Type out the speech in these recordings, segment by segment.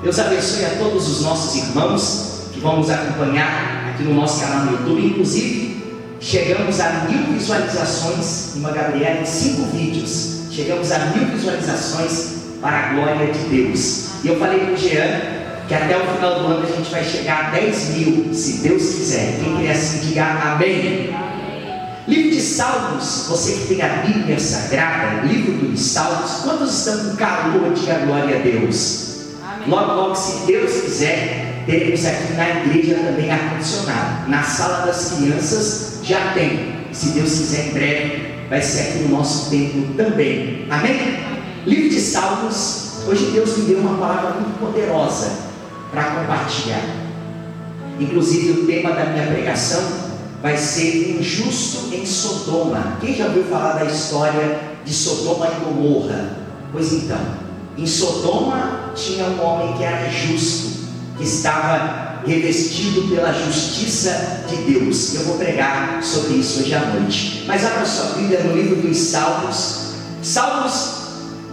Deus abençoe a todos os nossos irmãos que vão nos acompanhar aqui no nosso canal no YouTube. Inclusive, chegamos a 1000 visualizações, irmã Gabriela, em 5 vídeos. Chegamos a 1000 visualizações para a glória de Deus. E eu falei com o Jean que até o final do ano a gente vai chegar a 10.000, se Deus quiser. Quem quer assim, diga amém. Livro de Salmos, você que tem a Bíblia Sagrada, livro dos Salmos, quantos estão com calor? Diga glória a Deus. Amém. Logo, se Deus quiser, teremos aqui na igreja também ar-condicionado. Na sala das crianças já tem. Se Deus quiser, em breve vai ser aqui no nosso templo também. Amém? Livro de Salmos, hoje Deus me deu uma palavra muito poderosa para compartilhar. Inclusive o tema da minha pregação vai ser injusto em Sodoma. Quem já ouviu falar da história de Sodoma e Gomorra? Pois então, em Sodoma tinha um homem que era justo, que estava revestido pela justiça de Deus. Eu vou pregar sobre isso hoje à noite. Mas abra sua Bíblia no livro dos Salmos, Salmos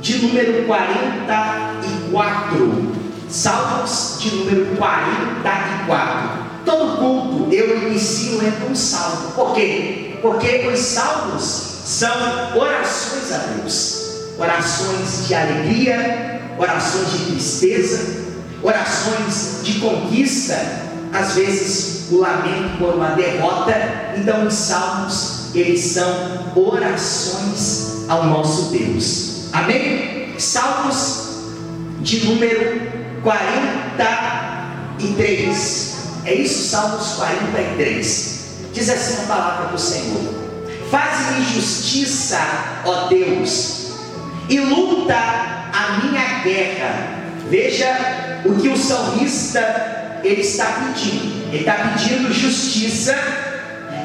de número 44. Salmos de número 44. Todo culto eu inicio com um salmo. Por quê? Porque os salmos são orações a Deus. Orações de alegria, orações de tristeza, orações de conquista, às vezes o lamento por uma derrota. Então os salmos, eles são orações ao nosso Deus. Amém? Salmos de número 43. É isso, Salmos 43. Diz assim a palavra do Senhor: faz-me justiça, ó Deus, e luta a minha guerra. Veja o que o salmista ele está pedindo. Ele está pedindo justiça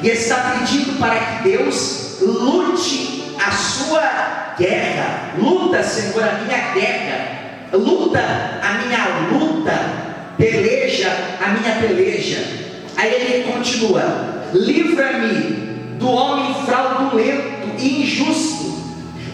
e está pedindo para que Deus lute a sua guerra. Luta, Senhor, a minha guerra. Luta a minha luta. Peleja a minha peleja. Aí ele continua: livra-me do homem fraudulento e injusto,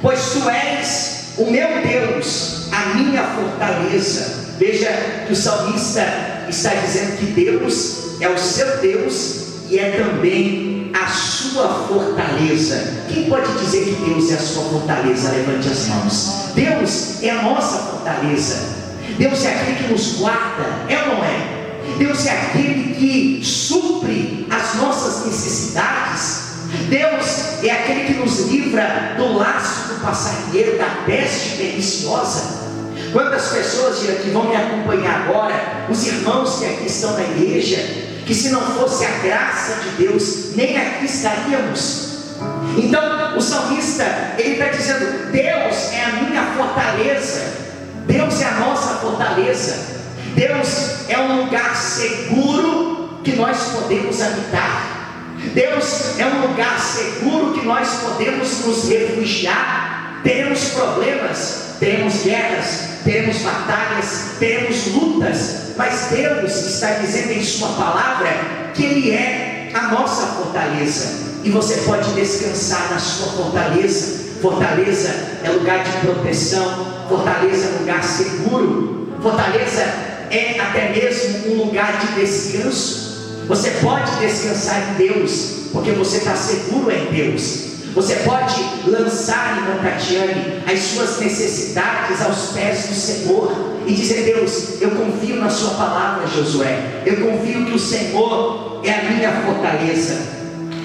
pois tu és o meu Deus, a minha fortaleza. Veja que o salmista está dizendo que Deus é o seu Deus e é também a sua fortaleza. Quem pode dizer que Deus é a sua fortaleza? Levante as mãos. Deus é a nossa fortaleza. Deus é aquele que nos guarda, é ou não é? Deus é aquele que supre as nossas necessidades. Deus é aquele que nos livra do laço do passarinheiro, da peste perniciosa. Quantas pessoas que vão me acompanhar agora, os irmãos que aqui estão na igreja, que se não fosse a graça de Deus, nem aqui estaríamos. Então o salmista, ele está dizendo: Deus é a minha fortaleza. Deus é a nossa fortaleza. Deus é um lugar seguro que nós podemos habitar. Deus é um lugar seguro que nós podemos nos refugiar. Teremos problemas, teremos guerras, teremos batalhas, teremos lutas, mas Deus está dizendo em sua palavra que Ele é a nossa fortaleza. E você pode descansar na sua fortaleza. Fortaleza é lugar de proteção. Fortaleza é lugar seguro. Fortaleza é até mesmo um lugar de descanso. Você pode descansar em Deus, porque você está seguro em Deus. Você pode lançar, irmã Tatiane, as suas necessidades aos pés do Senhor e dizer: Deus, eu confio na sua palavra, Josué. Eu confio que o Senhor é a minha fortaleza.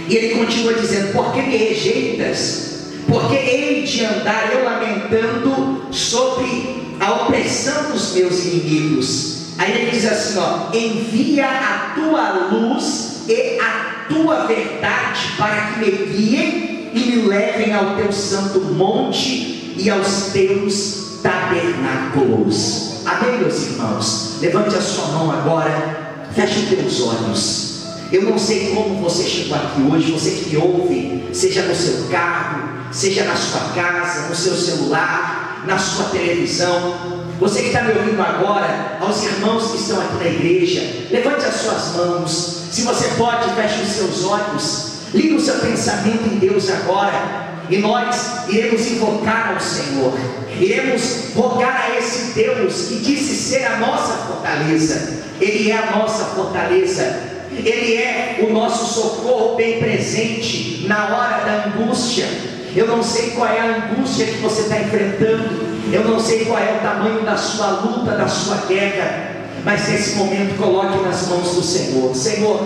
E ele continua dizendo: por que me rejeitas? Porque hei de andar eu lamentando sobre a opressão dos meus inimigos. Aí ele diz assim, envia a tua luz e a tua verdade para que me guiem e me levem ao teu santo monte e aos teus tabernáculos. Amém, meus irmãos? Levante a sua mão agora, feche os teus olhos. Eu não sei como você chegou aqui hoje, você que me ouve, seja no seu carro, seja na sua casa, no seu celular, na sua televisão. Você que está me ouvindo agora, aos irmãos que estão aqui na igreja, levante as suas mãos. Se você pode, feche os seus olhos, liga o seu pensamento em Deus agora, e nós iremos invocar ao Senhor, iremos rogar a esse Deus que disse ser a nossa fortaleza, Ele é a nossa fortaleza, Ele é o nosso socorro bem presente na hora da angústia. Eu não sei qual é a angústia que você está enfrentando, eu não sei qual é o tamanho da sua luta, da sua guerra, mas nesse momento coloque nas mãos do Senhor. Senhor,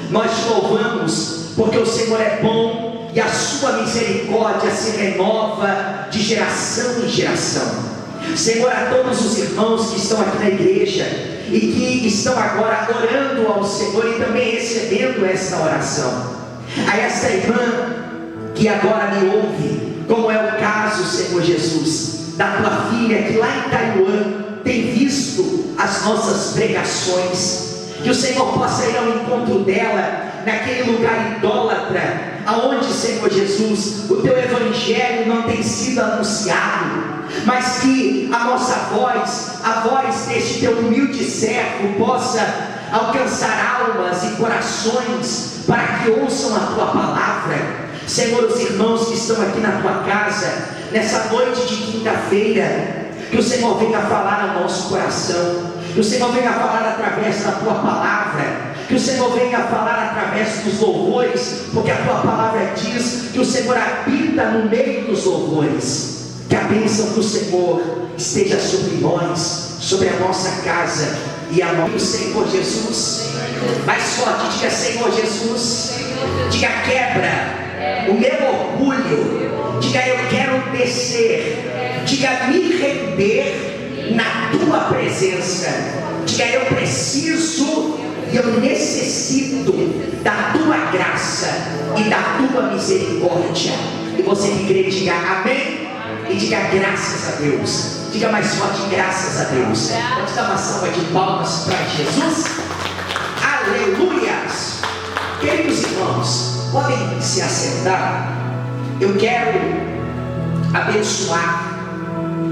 nós te louvamos porque o Senhor é bom e a sua misericórdia se renova de geração em geração. Senhor, a todos os irmãos que estão aqui na igreja e que estão agora orando ao Senhor e também recebendo esta oração, a esta irmã que agora me ouve, como é o caso, Senhor Jesus, da tua filha que lá em Taiwan tem visto as nossas pregações, que o Senhor possa ir ao encontro dela naquele lugar idólatra, aonde, Senhor Jesus, o teu evangelho não tem sido anunciado, mas que a nossa voz, a voz deste teu humilde servo, possa alcançar almas e corações para que ouçam a tua palavra. Senhor, os irmãos que estão aqui na tua casa, nessa noite de quinta-feira, que o Senhor venha falar ao nosso coração, que o Senhor venha falar através da tua palavra, que o Senhor venha falar através dos louvores, porque a tua palavra diz que o Senhor habita no meio dos louvores. Que a bênção do Senhor esteja sobre nós, sobre a nossa casa e a nós. Senhor Jesus, mais forte, diga: Senhor Jesus, diga: quebra o meu orgulho, diga: eu quero descer, diga: me render na tua presença, diga: eu preciso e eu necessito da tua graça e da tua misericórdia. E você que crê, diga amém e diga graças a Deus. Diga mais forte: graças a Deus. Vamos dar uma salva de palmas para Jesus. Aleluias. Queridos irmãos, podem se assentar. Eu quero abençoar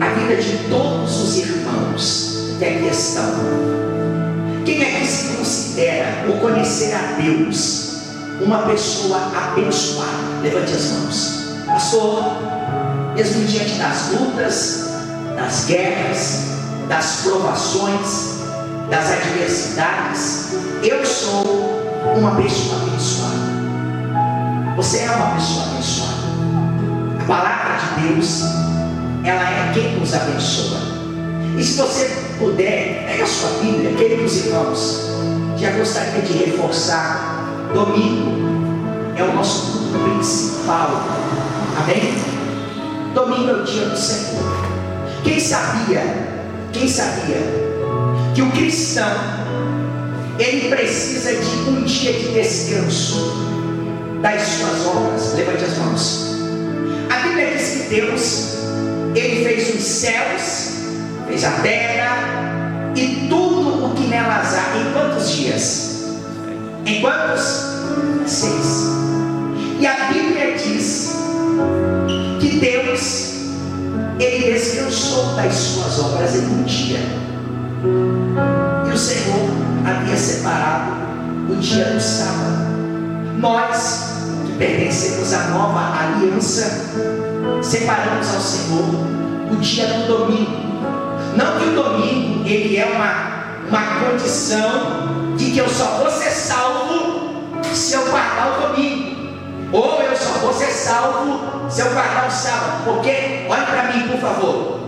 a vida de todos os irmãos que aqui estão. Quem é que se considera ou conhecer a Deus uma pessoa abençoada? Levante as mãos. Pastor, mesmo diante das lutas, das guerras, das provações, das adversidades, eu sou uma pessoa abençoada. Você é uma pessoa abençoada. A palavra de Deus, ela é quem nos abençoa. E se você puder, pega a sua Bíblia, queridos irmãos. Já gostaria de reforçar: domingo é o nosso culto principal. Amém? Domingo é o dia do Senhor. Quem sabia que o cristão, ele precisa de um dia de descanso das suas obras? Levante as mãos. A Bíblia diz que Deus, ele fez os céus, fez a terra e tudo o que nelas há. Em quantos dias? Em quantos? 6. E a Bíblia diz que Deus, ele descansou das suas obras em um dia. E o Senhor havia separado o dia do sábado. Nós, que pertencemos à nova aliança, separamos ao Senhor o dia do domingo. Não que o domingo ele é uma condição de que eu só vou ser salvo se eu guardar o domingo, ou eu só vou ser salvo se eu guardar o sábado. Porque, olha para mim por favor,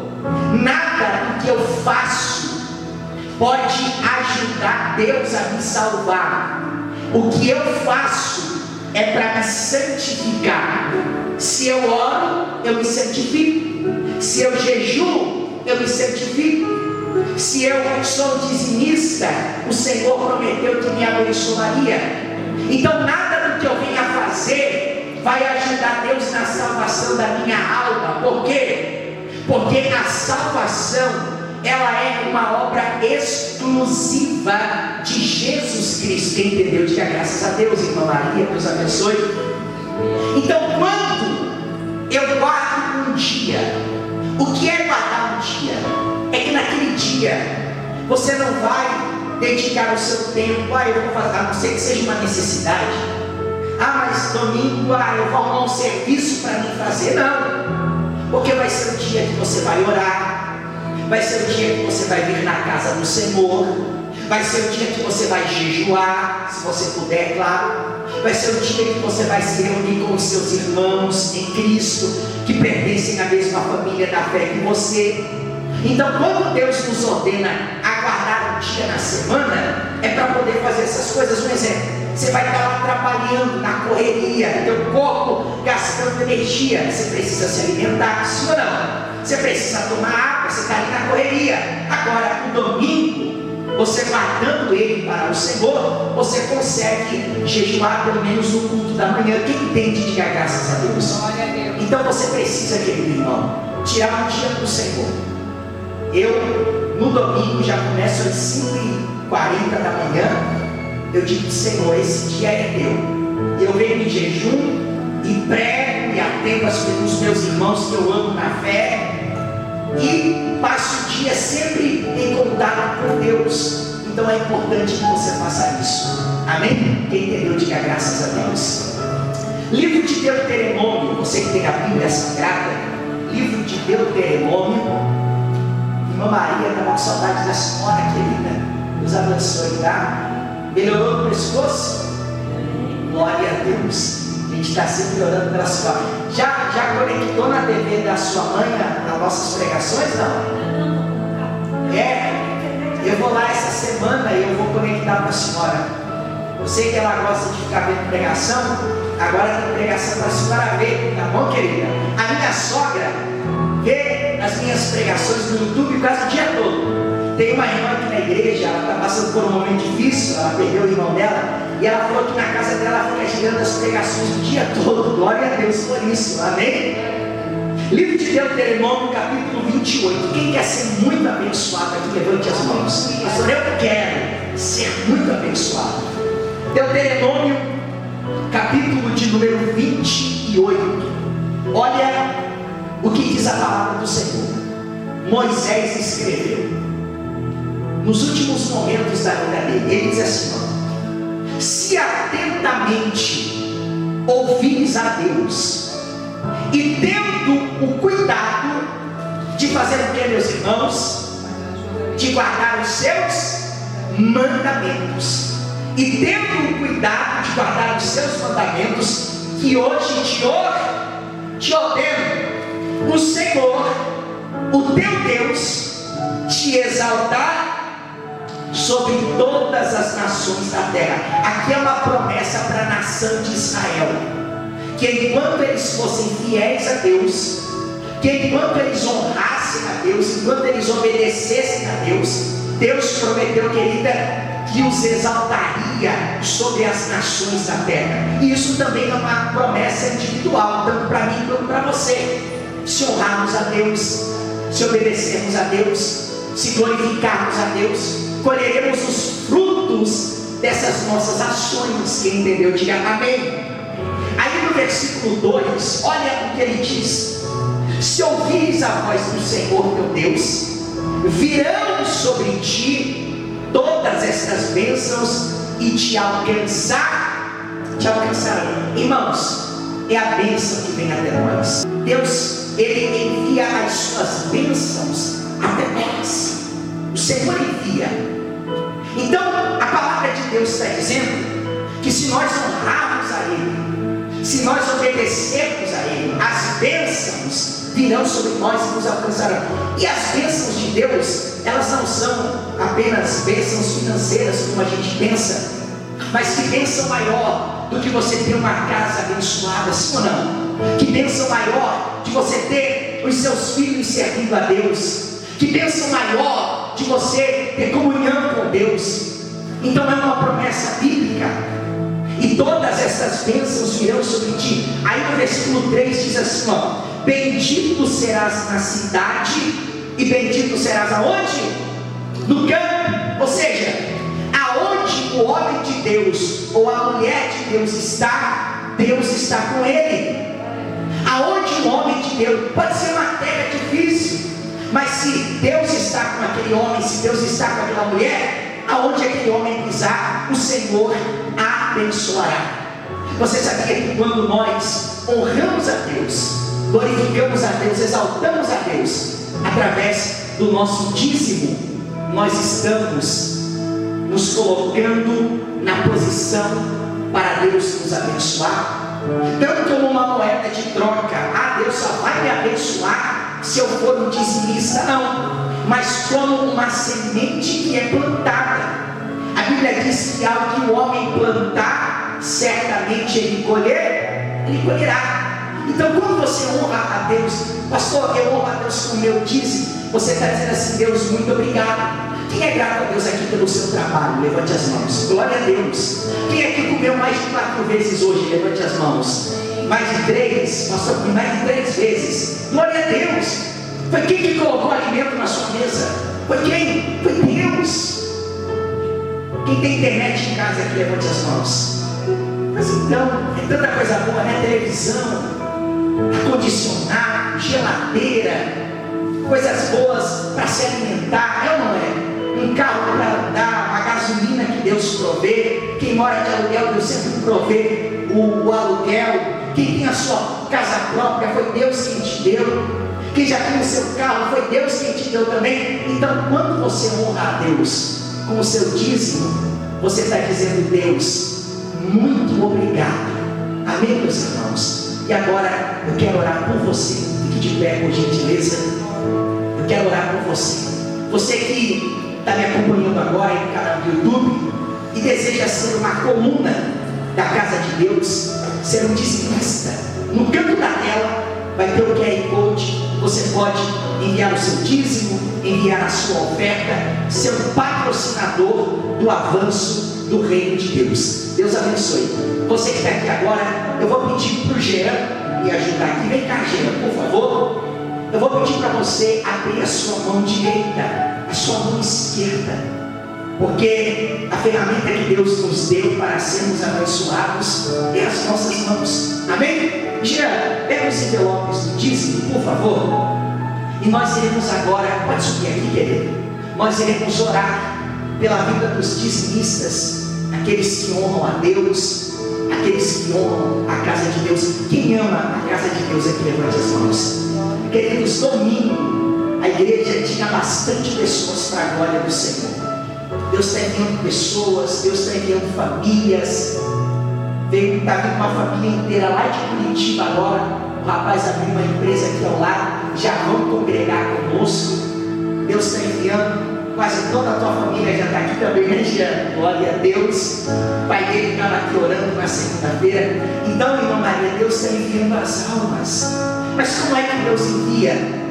nada do que eu faço pode ajudar Deus a me salvar. O que eu faço é para me santificar. Se eu oro, eu me santifico. Se eu jejuo, eu me santifico. Se eu sou dizimista, o Senhor prometeu que me abençoaria. Então nada do que eu venha fazer vai ajudar Deus na salvação da minha alma. Por quê? Porque a salvação, ela é uma obra exclusiva de Jesus Cristo. Quem entendeu, diga graças a Deus. Irmã Maria, Deus abençoe. Então quando eu guardo um dia, o que é guardar um dia? É que naquele dia você não vai dedicar o seu tempo: eu vou fazer, a não ser que seja uma necessidade. Mas domingo, eu vou arrumar um serviço para mim fazer. Não, porque vai ser o dia que você vai orar, vai ser o dia que você vai vir na casa do Senhor, vai ser o dia que você vai jejuar, se você puder, claro. Vai ser o dia que você vai se reunir com os seus irmãos em Cristo, que pertencem à mesma família da fé que você. Então, quando Deus nos ordena a guardar um dia na semana, é para poder fazer essas coisas. Um exemplo: você vai estar lá trabalhando na correria, teu corpo gastando energia, você precisa se alimentar, sim ou não? Você precisa tomar água, você está ali na correria. Agora, no domingo, você guardando ele para o Senhor, você consegue jejuar pelo menos no culto da manhã. Quem entende, diga graças a Deus. Glória a Deus. Então você precisa, querido irmão, tirar um dia para o Senhor. Eu, no domingo, já começo às 5h40 da manhã. Eu digo: Senhor, esse dia é teu. Eu venho em jejum e prego e atendo os meus irmãos que eu amo na fé, e passo o dia sempre em contato com Deus. Então é importante que você faça isso. Amém? Quem entendeu, diga graças a Deus. Livro de Deuteronômio, você que tem a Bíblia Sagrada, livro de Deuteronômio. Irmã Maria estava com saudade da senhora querida. Deus abençoe, tá? Melhorou no pescoço? Glória a Deus. A gente está sempre orando pela senhora. Já conectou na TV da sua mãe as nossas pregações? Não? Eu vou lá essa semana e eu vou conectar para a senhora. Eu sei que ela gosta de ficar vendo pregação. Agora tem pregação para a senhora ver, tá bom, querida? A minha sogra vê as minhas pregações no YouTube quase o dia todo. Tem uma irmã aqui na igreja, ela está passando por um momento difícil, ela perdeu o irmão dela, e ela falou que na casa dela fica girando as pregações o dia todo. Glória a Deus por isso, amém? Livro de Deuteronômio, capítulo 28. Quem quer ser muito abençoado aqui, levante as mãos. Pastor, eu quero ser muito abençoado. Deuteronômio, capítulo de número 28. Olha o que diz a palavra do Senhor. Moisés escreveu nos últimos momentos da vida dele. Ele diz assim: ó, se atentamente ouvires a Deus e tendo o cuidado de fazer o que, meus irmãos? De guardar os seus mandamentos. E tendo o cuidado de guardar os seus mandamentos, que hoje te ordeno, o Senhor, o teu Deus, te exaltar sobre todas as nações da terra. Aqui é uma promessa para a nação de Israel, que enquanto eles fossem fiéis a Deus, que enquanto eles honrassem a Deus, enquanto eles obedecessem a Deus, Deus prometeu, querida, que os exaltaria sobre as nações da terra. E isso também é uma promessa individual, tanto para mim quanto para você. Se honrarmos a Deus, se obedecermos a Deus, se glorificarmos a Deus, colheremos os frutos dessas nossas ações. Quem entendeu, diga amém. Aí no versículo 2, olha o que ele diz: se ouvires a voz do Senhor teu Deus, virão sobre ti todas estas bênçãos e te alcançarão. Irmãos, é a bênção que vem até nós. Deus, Ele envia as suas bênçãos até nós. O Senhor envia. Então, a palavra de Deus está dizendo que se nós honrarmos a Ele, se nós obedecermos a Ele, as bênçãos virão sobre nós e nos alcançarão. E as bênçãos de Deus, elas não são apenas bênçãos financeiras como a gente pensa, mas que bênção maior do que você ter uma casa abençoada, sim ou não? Que bênção maior de você ter os seus filhos servindo a Deus? Que bênção maior de você ter comunhão com Deus? Então é uma promessa bíblica. E todas essas bênçãos virão sobre ti. Aí no versículo 3 diz assim, ó: bendito serás na cidade e bendito serás aonde? No campo. Ou seja, aonde o homem de Deus ou a mulher de Deus está, Deus está com ele. Aonde o homem de Deus, pode ser uma terra difícil, mas se Deus está com aquele homem, se Deus está com aquela mulher, aonde aquele homem pisar, o Senhor abençoará. Você sabia que quando nós honramos a Deus, glorificamos a Deus, exaltamos a Deus através do nosso dízimo, nós estamos nos colocando na posição para Deus nos abençoar? Não como uma moeda de troca. Deus só vai me abençoar se eu for um dizimista, não. Mas como uma semente que é plantada. A Bíblia diz que ao que o homem plantar, certamente ele colherá. Então quando você honra a Deus, pastor, eu honro a Deus com o meu dízimo, você está dizendo assim: Deus, muito obrigado. Quem é grato a Deus aqui pelo seu trabalho? Levante as mãos. Glória a Deus. Quem aqui comeu mais de 4 vezes hoje? Levante as mãos. Mais de 3? Pastor, mais de 3 vezes. Glória a Deus. Foi quem que colocou alimento na sua mesa? Foi quem? Foi Deus. Quem tem internet em casa aqui, levante as mãos. Mas então, é tanta coisa boa, né? Televisão, ar-condicionado, geladeira, coisas boas para se alimentar, é ou não é? Um carro para andar, uma gasolina que Deus provê. Quem mora de aluguel, Deus sempre provê o aluguel. Quem tem a sua casa própria, foi Deus quem te deu. Quem já tem o seu carro, foi Deus quem te deu também. Então, quando você honra a Deus com o seu dízimo, você está dizendo: Deus, muito obrigado. Amém, meus irmãos? E agora eu quero orar por você. Fique de pé, por gentileza. Eu quero orar por você. Você que está me acompanhando agora no canal do YouTube e deseja ser uma coluna da casa de Deus, ser um dizimista, no canto da tela vai ter o QR Code. Você pode enviar o seu dízimo, enviar a sua oferta, ser um patrocinador do avanço do reino de Deus. Deus abençoe. Você que está aqui agora, eu vou pedir para o Jean me ajudar aqui. Vem cá, Jean, por favor. Eu vou pedir para você abrir a sua mão direita, a sua mão esquerda, porque a ferramenta que Deus nos deu para sermos abençoados é as nossas mãos. Amém? Jean, pega os envelopes do dízimo, por favor. E nós iremos agora, pode subir aqui, querido. Nós iremos orar pela vida dos dizimistas, aqueles que honram a Deus, aqueles que honram a casa de Deus. Quem ama a casa de Deus aqui, levante as mãos. Queridos, domingo a igreja tinha bastante pessoas para a glória do Senhor. Deus está enviando pessoas, Deus está enviando famílias. Está vindo uma família inteira lá de Curitiba agora. O rapaz abriu uma empresa aqui ao lado, já vão congregar conosco. Deus está enviando, quase toda a tua família já está aqui também, né, Jean? Glória a Deus. O pai dele estava aqui orando na segunda-feira. Então, irmã Maria, Deus está enviando as almas. Mas como é que Deus envia?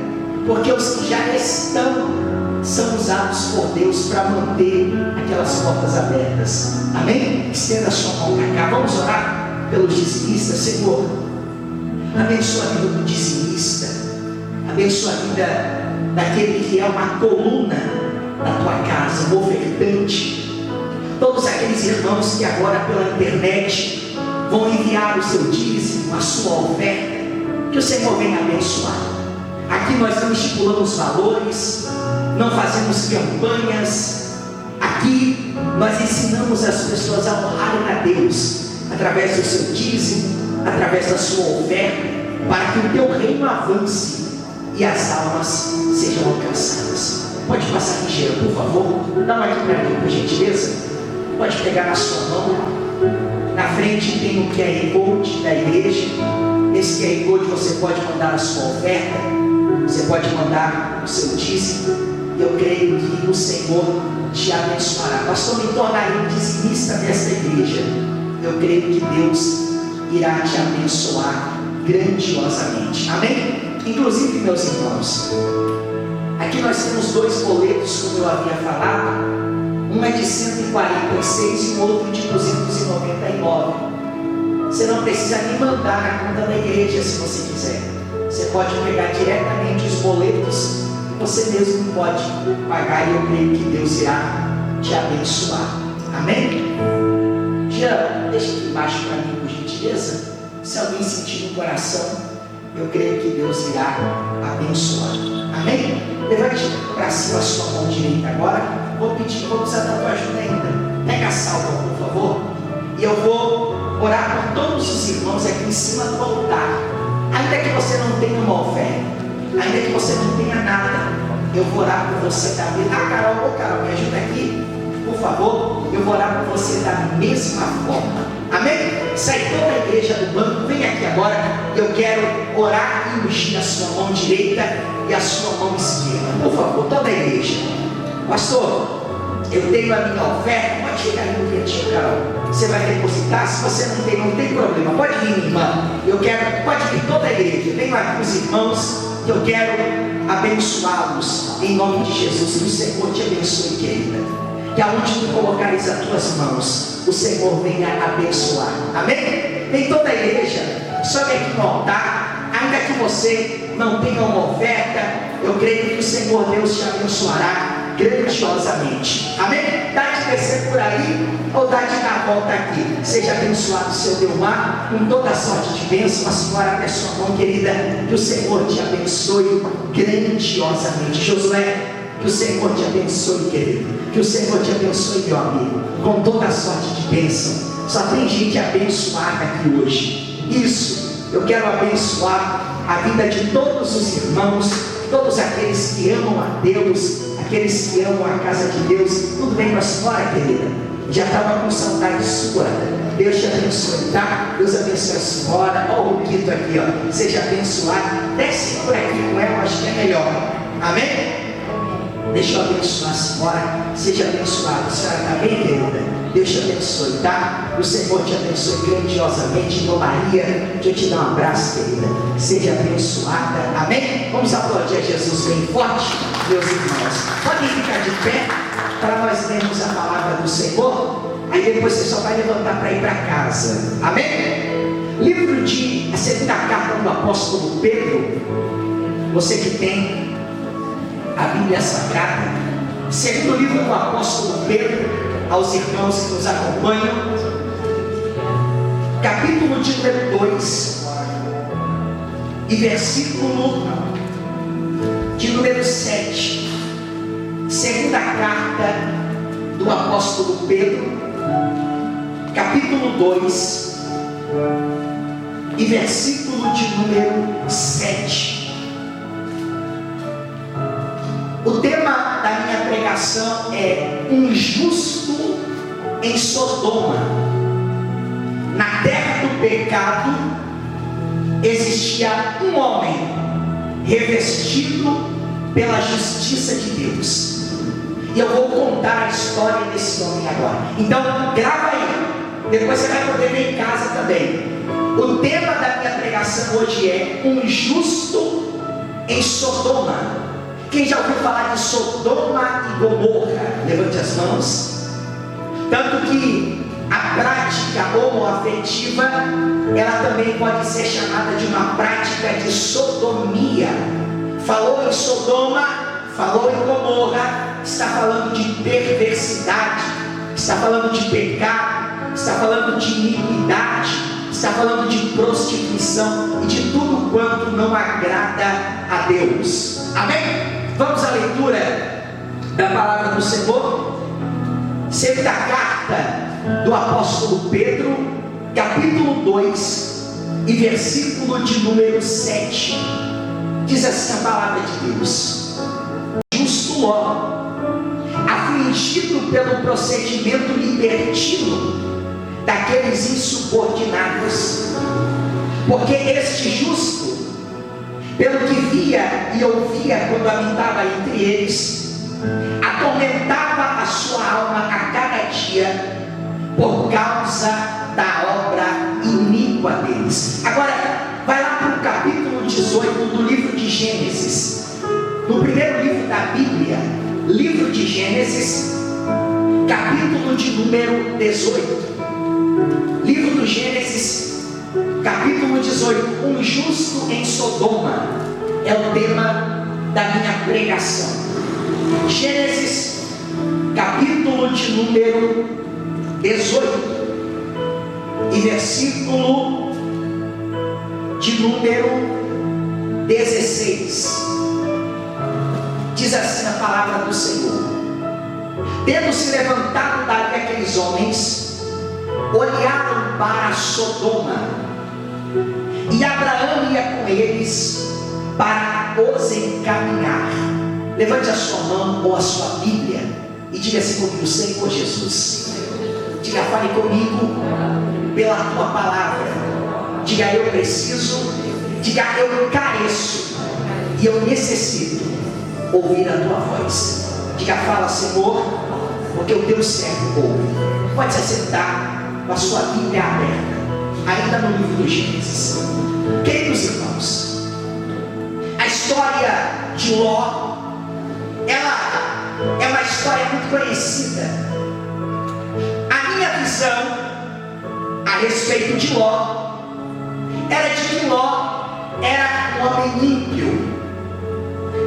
Porque os que já estão são usados por Deus para manter aquelas portas abertas. Amém? Estenda a sua mão para cá. Vamos orar pelos dizimistas. Senhor, abençoa a vida do dizimista, abençoa a vida daquele que é uma coluna da tua casa, um ofertante. Todos aqueles irmãos que agora pela internet vão enviar o seu dízimo, a sua oferta, que o Senhor venha abençoar. Aqui nós não estipulamos valores, não fazemos campanhas. Aqui nós ensinamos as pessoas a honrarem a Deus através do seu dízimo, através da sua oferta, para que o teu reino avance e as almas sejam alcançadas. Pode passar aqui, Gera, por favor. Dá uma aqui para mim, por gentileza. Pode pegar na sua mão. Na frente tem o QR Code da igreja. Nesse QR Code você pode mandar a sua oferta, você pode mandar o seu dízimo, e eu creio que o Senhor te abençoará. Pastor, me tornarei um dizimista desta igreja. Eu creio que Deus irá te abençoar grandiosamente. Amém? Inclusive, meus irmãos, aqui nós temos 2 boletos, como eu havia falado. Um é de 146 e o outro de 299. Você não precisa nem mandar na conta da igreja se você quiser. Você pode pegar diretamente os boletos e você mesmo pode pagar, e eu creio que Deus irá te abençoar. Amém? Já deixa aqui embaixo para mim, por gentileza. Se alguém sentir no coração, eu creio que Deus irá abençoar. Amém? Levante para cima a sua mão direita agora. Vou pedir, vou precisar da tua ajuda ainda. Pega a salva, por favor. E eu vou orar por todos os irmãos aqui em cima do altar. Ainda que você não tenha uma oferta, ainda que você não tenha nada, eu vou orar por você da mesma forma. Carol, me ajuda aqui, por favor. Eu vou orar por você da mesma forma. Amém? Sai toda a igreja do banco, vem aqui agora. Eu quero orar e ungir a sua mão direita e a sua mão esquerda. Por favor, toda a igreja. Pastor, eu tenho a minha oferta. Pode chegar aí no cantinho, Carol. Você vai depositar. Se você não tem problema. Pode vir, minha irmã. Pode vir toda a igreja. Venham aqui os irmãos, que eu quero abençoá-los em nome de Jesus. Que o Senhor te abençoe, querida. Que aonde tu colocares as tuas mãos, o Senhor venha abençoar. Amém? Vem toda a igreja. Sobe aqui no altar. Ainda que você não tenha uma oferta, eu creio que o Senhor Deus te abençoará grandiosamente. Amém? Dá de descer por aí ou dá de dar a volta aqui. Seja abençoado o seu Delmar com toda a sorte de bênção. A senhora abre a sua mão, querida. Que o Senhor te abençoe grandiosamente. Josué, que o Senhor te abençoe, querido. Que o Senhor te abençoe, meu amigo, com toda a sorte de bênção. Só tem gente abençoada aqui hoje. Isso, eu quero abençoar a vida de todos os irmãos, todos aqueles que amam a Deus, aqueles que amam a casa de Deus. Tudo bem com a senhora, querida? Já estava com saudade sua. Deus te abençoe, tá? Deus abençoe a senhora. Olha o Quito aqui, ó. Seja abençoado. Desce por aqui com ela, acho que é melhor. Amém? Deixa eu abençoar a senhora. Seja abençoada. A senhora está bem, querida? Deus te abençoe, tá? O Senhor te abençoe grandiosamente. Irmã Maria, deixa eu te dar um abraço, querida. Seja abençoada. Amém? Vamos aplaudir a Jesus bem forte, meus irmãos. Podem ficar de pé para nós lermos a palavra do Senhor. Aí depois você só vai levantar para ir para casa. Amém? Livro de a segunda carta do apóstolo Pedro. Você que tem a Bíblia Sagrada, segundo livro do apóstolo Pedro, aos irmãos que nos acompanham, capítulo de número 2 e versículo de número 7. Segunda carta do apóstolo Pedro, capítulo 2 e versículo de número 7. O tema da minha pregação é um justo em Sodoma. Na terra do pecado existia um homem revestido pela justiça de Deus. E eu vou contar a história desse homem agora. Então grava aí, depois você vai poder ver em casa também. O tema da minha pregação hoje é um justo em Sodoma. Quem já ouviu falar de Sodoma e Gomorra? Levante as mãos. Tanto que a prática homoafetiva, ela também pode ser chamada de uma prática de sodomia. Falou em Sodoma, falou em Gomorra, está falando de perversidade, está falando de pecado, está falando de iniquidade, está falando de prostituição e de tudo quanto não agrada a Deus. Amém? Vamos à leitura da palavra do Senhor. Segunda carta do apóstolo Pedro, capítulo 2 e versículo de número 7. Diz assim a palavra de Deus: justo Ló, afligido pelo procedimento libertino daqueles insubordinados, porque este justo, pelo que via e ouvia quando habitava entre eles, atormentava a sua alma a cada dia por causa da obra iníqua deles. Agora, vai lá para o capítulo 18 do livro de Gênesis, no primeiro livro da Bíblia, livro de Gênesis, capítulo de número 18. Livro do Gênesis, capítulo 18, um justo em Sodoma, é o tema da minha pregação. Gênesis, capítulo de número 18, e versículo de número 16. Diz assim a palavra do Senhor: tendo se levantado dali aqueles homens, olharam para Sodoma, e Abraão ia com eles para os encaminhar. Levante a sua mão ou a sua Bíblia e diga assim comigo: Senhor Jesus. Diga: fale comigo pela tua palavra. Diga: eu preciso. Diga: eu careço e eu necessito ouvir a tua voz. Diga: fala, Senhor, porque o teu servo ouve. Pode se assentar com a sua Bíblia aberta, ainda no livro de Gênesis. Queridos irmãos, a história de Ló, ela é uma história muito conhecida. A minha visão a respeito de Ló era de que Ló era um homem ímpio.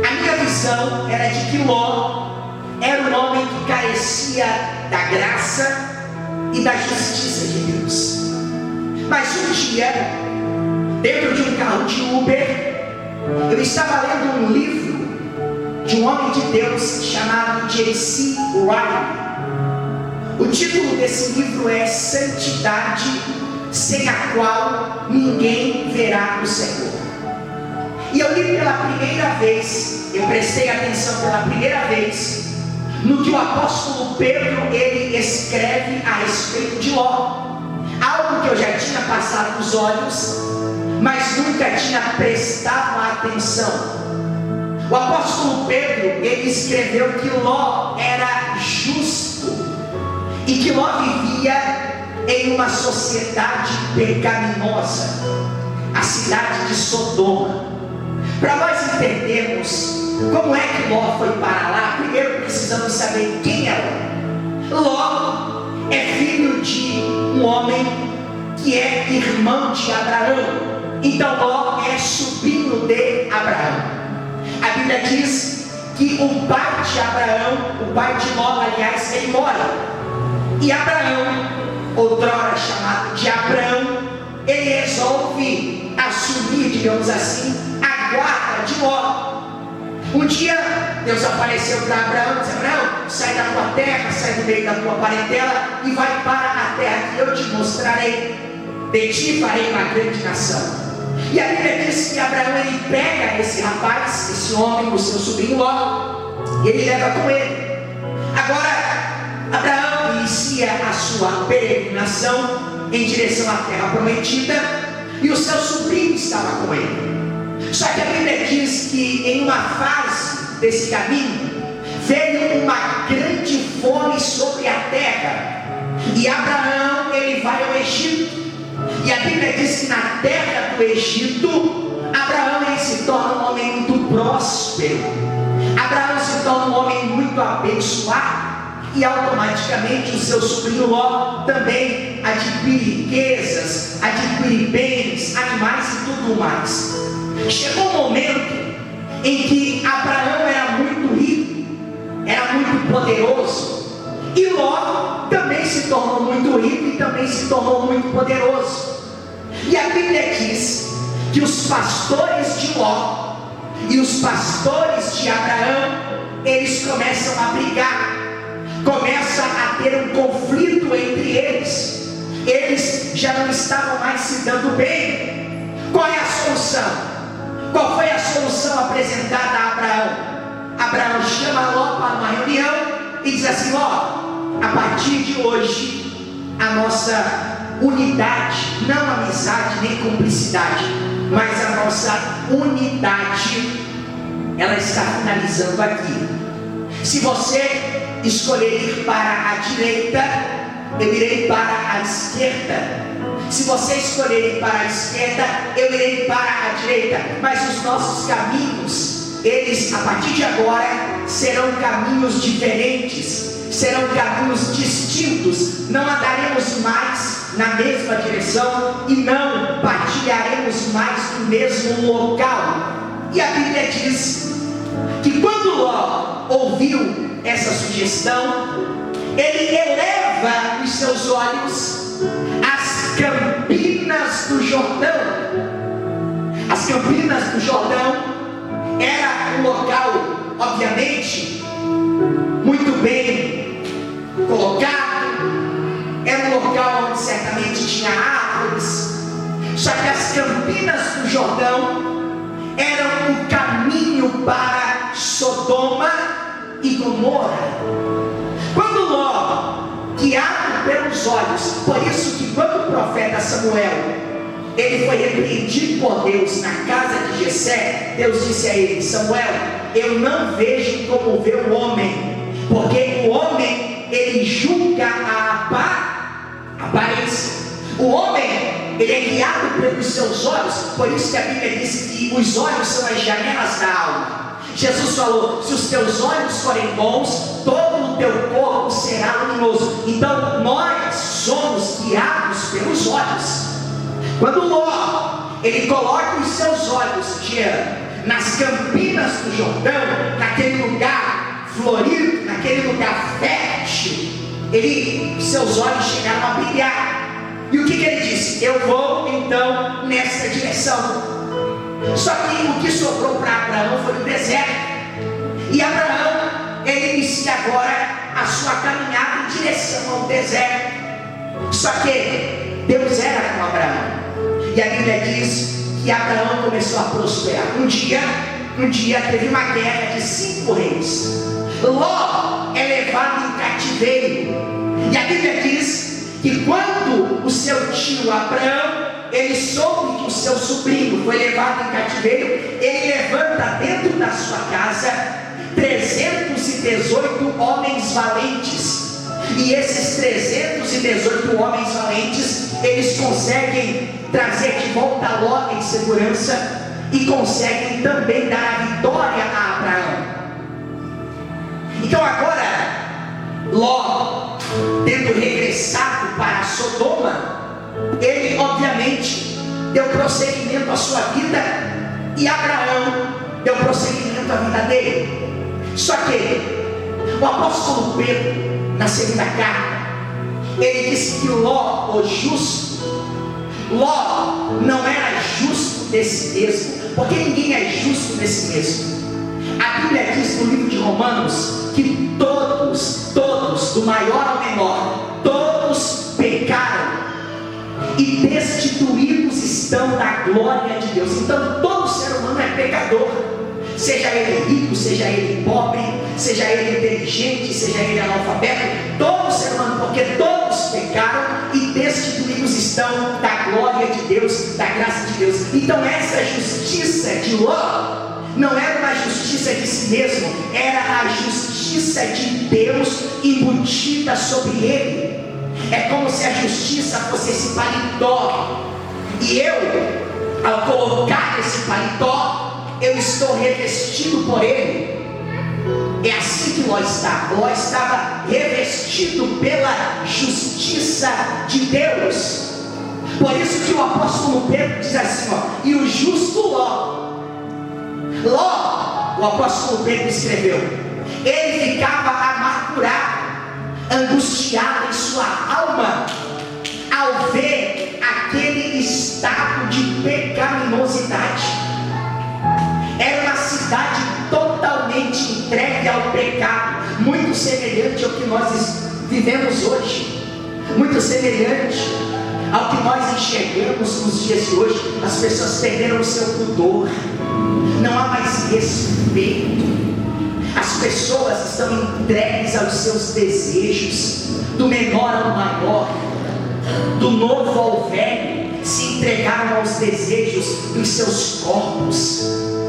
A minha visão era de que Ló era um homem que carecia da graça e da justiça de Deus. Mas um dia, dentro de um carro de Uber, eu estava lendo um livro de um homem de Deus chamado J.C. Ryle. O título desse livro é Santidade, sem a qual ninguém verá o Senhor. E eu li pela primeira vez, eu prestei atenção pela primeira vez no que o apóstolo Pedro ele escreve a respeito de Ló. Algo que eu já tinha passado os olhos, mas nunca tinha prestado atenção. O apóstolo Pedro ele escreveu que Ló era justo e que Ló vivia em uma sociedade pecaminosa, a cidade de Sodoma. Para nós entendermos como é que Ló foi para lá, primeiro precisamos saber quem é Ló. Ló é filho de um homem que é irmão de Abraão. Então Ló é sobrinho de Abraão. A Bíblia diz que o pai de Abraão, o pai de Ló, aliás, ele mora. E Abraão, outrora chamado de Abrão, ele resolve assumir, digamos assim, a guarda de Ló. Um dia Deus apareceu para Abraão e disse: Abraão, sai da tua terra, sai do meio da tua parentela e vai para a terra que eu te mostrarei. De ti farei uma grande nação. E a Bíblia diz que Abraão ele pega esse rapaz, esse homem, o seu sobrinho Ló, e ele leva com ele. Agora Abraão inicia a sua peregrinação em direção à terra prometida, e o seu sobrinho estava com ele. Só que a Bíblia diz que em uma fase desse caminho veio uma grande fome sobre a terra, e Abraão ele vai ao Egito. E a Bíblia diz que na terra do Egito, Abraão ele se torna um homem muito próspero. Abraão se torna um homem muito abençoado. E automaticamente o seu sobrinho Ló também adquire riquezas, adquire bens, animais e tudo mais. Chegou um momento em que Abraão era muito rico, era muito poderoso, e Ló também se tornou muito rico e também se tornou muito poderoso. E a Bíblia diz que os pastores de Ló e os pastores de Abraão, eles começam a brigar, começa a ter um conflito entre eles. Eles já não estavam mais se dando bem. Qual é a solução? Qual foi a solução apresentada a Abraão? Abraão chama Ló para uma reunião e diz assim: Ló, a partir de hoje a nossa unidade, não amizade nem cumplicidade, mas a nossa unidade, ela está finalizando aqui. Se você escolher ir para a direita, eu irei para a esquerda. Se você escolher ir para a esquerda, eu irei para a direita. Mas os nossos caminhos, eles a partir de agora serão caminhos diferentes, serão caminhos distintos. Não andaremos mais na mesma direção e não partilharemos mais do mesmo local. E a Bíblia diz que quando Ló ouviu essa sugestão, ele eleva os seus olhos às campinas do Jordão. As campinas do Jordão era um local, obviamente, muito bem colocado, era um local onde certamente tinha árvores. Só que as campinas do Jordão eram o caminho para Sodoma. Sodoma e Gomorra. Quando Ló, guiado pelos olhos, por isso que quando o profeta Samuel, ele foi repreendido por Deus na casa de Jessé, Deus disse a ele: Samuel, eu não vejo como vê o homem, porque o homem, ele julga a aparência. O homem, ele é guiado pelos seus olhos, por isso que a Bíblia diz que os olhos são as janelas da alma. Jesus falou: se os teus olhos forem bons, todo o teu corpo será luminoso. Então nós somos guiados pelos olhos. Quando Ló, ele coloca os seus olhos, nas campinas do Jordão, naquele lugar florido, naquele lugar fértil, seus olhos chegaram a brilhar. E o que ele disse? Eu vou então nessa direção. Só que o que sobrou para Abraão foi o deserto. E Abraão, ele inicia agora a sua caminhada em direção ao deserto. Só que Deus era com Abraão. E a Bíblia diz que Abraão começou a prosperar. Um dia teve uma guerra de 5 reis. Ló é levado em cativeiro. E a Bíblia diz que quando o seu tio Abraão, ele soube que o seu sobrinho foi levado em cativeiro, ele levanta dentro da sua casa 318 homens valentes. E esses 318 homens valentes, eles conseguem trazer de volta Ló em segurança e conseguem também dar a vitória a Abraão. Então agora, Ló, tendo regressado para Sodoma, ele obviamente deu prosseguimento à sua vida, e Abraão deu prosseguimento à vida dele. Só que o apóstolo Pedro, na segunda carta, ele disse que Ló, o justo, Ló não era justo de si mesmo, porque ninguém é justo de si mesmo. A Bíblia diz no livro de Romanos que todos, do maior ao menor, todos pecaram e destituídos estão da glória de Deus. Então todo ser humano é pecador, seja ele rico, seja ele pobre, seja ele inteligente, seja ele analfabeto, todo ser humano, porque todos pecaram e destituídos estão da glória de Deus, da graça de Deus. Então essa justiça de Ló não era uma justiça de si mesmo, era a justiça de Deus embutida sobre ele. É como se a justiça fosse esse paletó, e eu, ao colocar esse paletó, eu estou revestido por ele. É assim que Ló estava. Ló estava revestido pela justiça de Deus. Por isso que o apóstolo Pedro diz assim, e o justo Ló, o apóstolo Pedro escreveu, ele ficava amargurado, angustiado em sua alma, ao ver aquele estado de pecaminosidade. Era uma cidade totalmente entregue ao pecado, muito semelhante ao que nós vivemos hoje, muito semelhante ao que nós enxergamos nos dias de hoje. As pessoas perderam o seu pudor, não há mais respeito, as pessoas estão entregues aos seus desejos, do menor ao maior, do novo ao velho, se entregaram aos desejos dos seus corpos,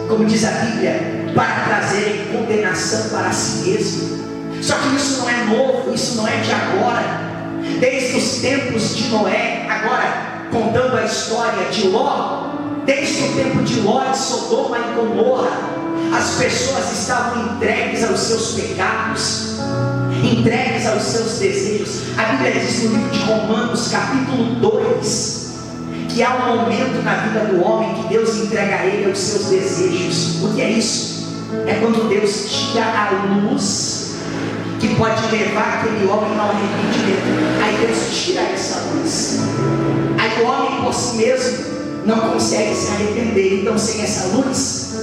como diz a Bíblia, para trazerem condenação para si mesmo. Só que isso não é novo, isso não é de agora, desde os tempos de Noé. Agora, contando a história de Ló, desde o tempo de Ló em Sodoma e Gomorra, as pessoas estavam entregues aos seus pecados, entregues aos seus desejos. A Bíblia diz no livro de Romanos, capítulo 2, que há um momento na vida do homem que Deus entrega a ele aos seus desejos. O que é isso? É quando Deus tira a luz que pode levar aquele homem ao arrependimento. Aí Deus tira essa luz, aí o homem por si mesmo não consegue se arrepender. Então sem essa luz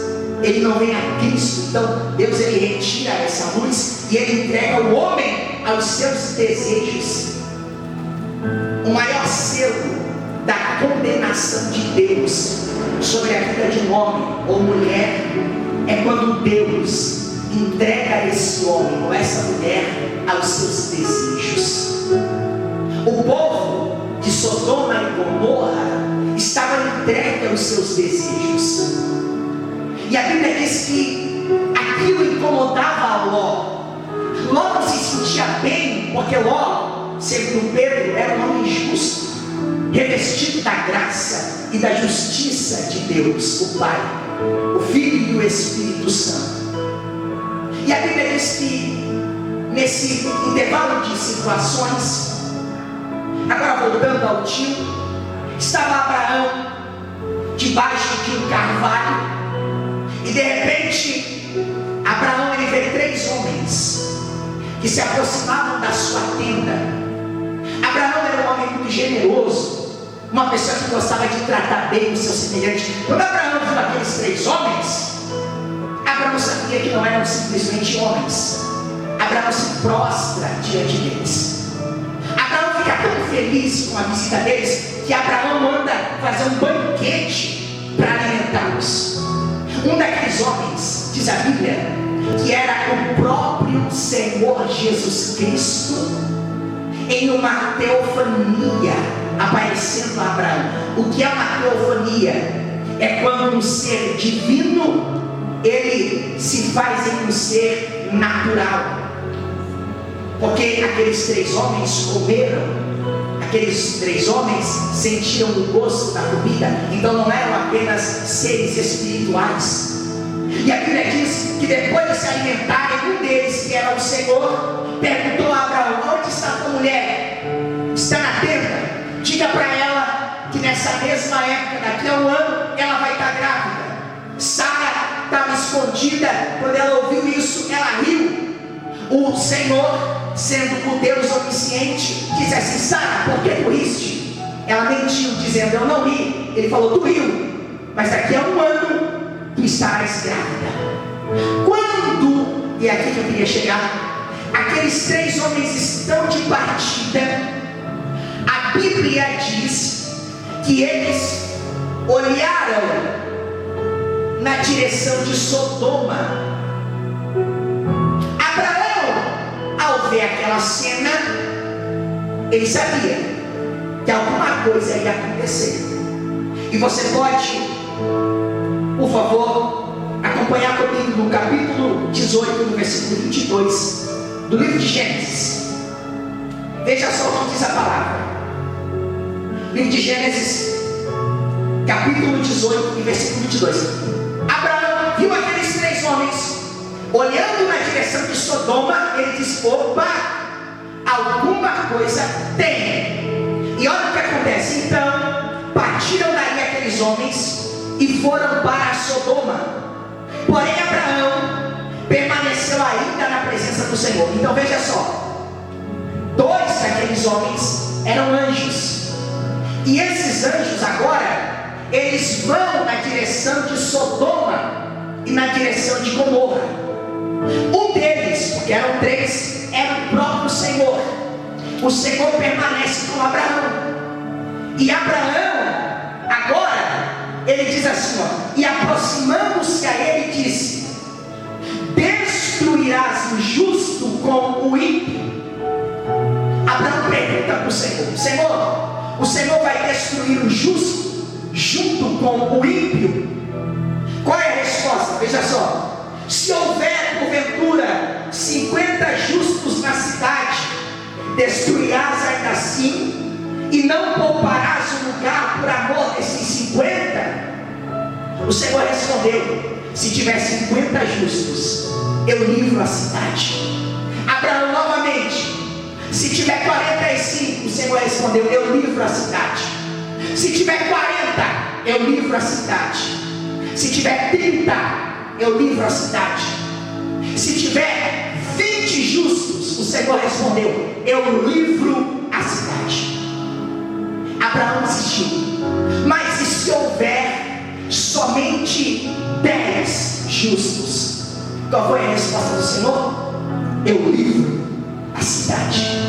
ele não vem a Cristo. Então Deus, ele retira essa luz e ele entrega o homem aos seus desejos. O maior selo da condenação de Deus sobre a vida de um homem ou mulher é quando Deus entrega esse homem ou essa mulher aos seus desejos. O povo de Sodoma e Gomorra estava entregue aos seus desejos. E a Bíblia diz que aquilo incomodava a Ló. Ló não se sentia bem, porque Ló, segundo Pedro, era um homem justo, revestido da graça e da justiça de Deus, o Pai, o Filho e o Espírito Santo. E a Bíblia diz que nesse intervalo de situações, agora voltando ao tio, estava Abraão debaixo de um carvalho, e de repente Abraão ele vê 3 homens que se aproximavam da sua tenda. Abraão era um homem muito generoso, uma pessoa que gostava de tratar bem o seu semelhante. Quando Abraão viu aqueles 3 homens, Abraão sabia que não eram simplesmente homens. Abraão se prostra diante deles. Abraão fica tão feliz com a visita deles que Abraão manda fazer um banquete para alimentá-los. Um daqueles homens, diz a Bíblia, que era o próprio Senhor Jesus Cristo, em uma teofania, aparecendo a Abraão. O que é uma teofania? É quando um ser divino, ele se faz em um ser natural. Porque aqueles 3 homens comeram, aqueles 3 homens sentiam o gosto da comida, então não eram apenas seres espirituais. E a Bíblia diz que depois de se alimentarem, um deles, que era o Senhor, perguntou a Abraão: onde está a tua mulher? Está na tenda. Diga para ela que nessa mesma época, daqui a um ano, ela vai estar grávida. Sara estava escondida. Quando ela ouviu isso, ela riu. O Senhor, sendo o Deus onisciente, disse assim: Sara, por que tu riste? Ela mentiu, dizendo: eu não ri. Ele falou: tu riu, mas daqui a um ano tu estarás grávida. Quando, e é aqui que eu queria chegar, aqueles 3 homens estão de partida, a Bíblia diz que eles olharam na direção de Sodoma. Abraão, ao ver aquela cena, ele sabia que alguma coisa ia acontecer. E você pode, por favor, acompanhar comigo no capítulo 18, no versículo 22 do livro de Gênesis. Veja só o que diz a palavra. Livro de Gênesis, capítulo 18 e versículo 22. Abraão viu aqueles 3 homens olhando na direção de Sodoma. Ele disse: opa, alguma coisa tem. E olha o que acontece. Então partiram daí aqueles homens e foram para Sodoma. Porém Abraão permaneceu ainda na presença do Senhor. Então veja só, 2 daqueles homens eram anjos, e esses anjos agora, eles vão na direção de Sodoma e na direção de Gomorra. Um deles, porque eram 3, era o próprio Senhor. O Senhor permanece com Abraão. E Abraão, agora, ele diz assim, ó, e aproximando-se a ele, disse: destruirás o justo com o ímpio? Abraão pergunta para o Senhor: Senhor, o Senhor vai destruir o justo junto com o ímpio? Qual é a resposta? Veja só: se houver porventura 50 justos na cidade, destruirás ainda assim, e não pouparás o lugar por amor desses 50? O Senhor respondeu: se tiver 50 justos, eu livro a cidade. Abraão novamente: se tiver 45, o Senhor respondeu: eu livro a cidade. Se tiver 40, eu livro a cidade. Se tiver 30, eu livro a cidade. Se tiver 20 justos, o Senhor respondeu: eu livro a cidade. Abraão insistiu: mas e se houver somente 10 justos? Qual foi a resposta do Senhor? Eu livro a cidade.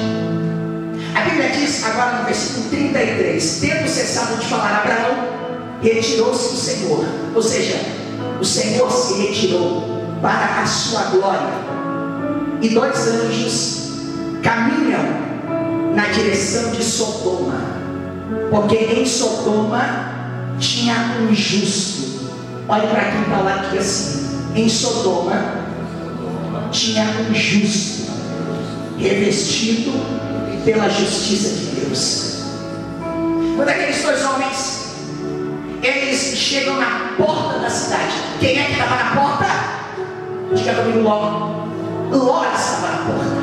A Bíblia diz agora no versículo 33: tendo cessado de falar Abraão, retirou-se o Senhor. Ou seja, o Senhor se retirou. para a sua glória. E 2 anjos caminham na direção de Sodoma, porque em Sodoma tinha um justo. Olha para quem está lá aqui assim: em Sodoma tinha um justo, revestido pela justiça de Deus. Quando aqueles 2 homens, eles chegam na porta da cidade. Quem é que estava na porta? Diga comigo, Ló. Ló estava na porta.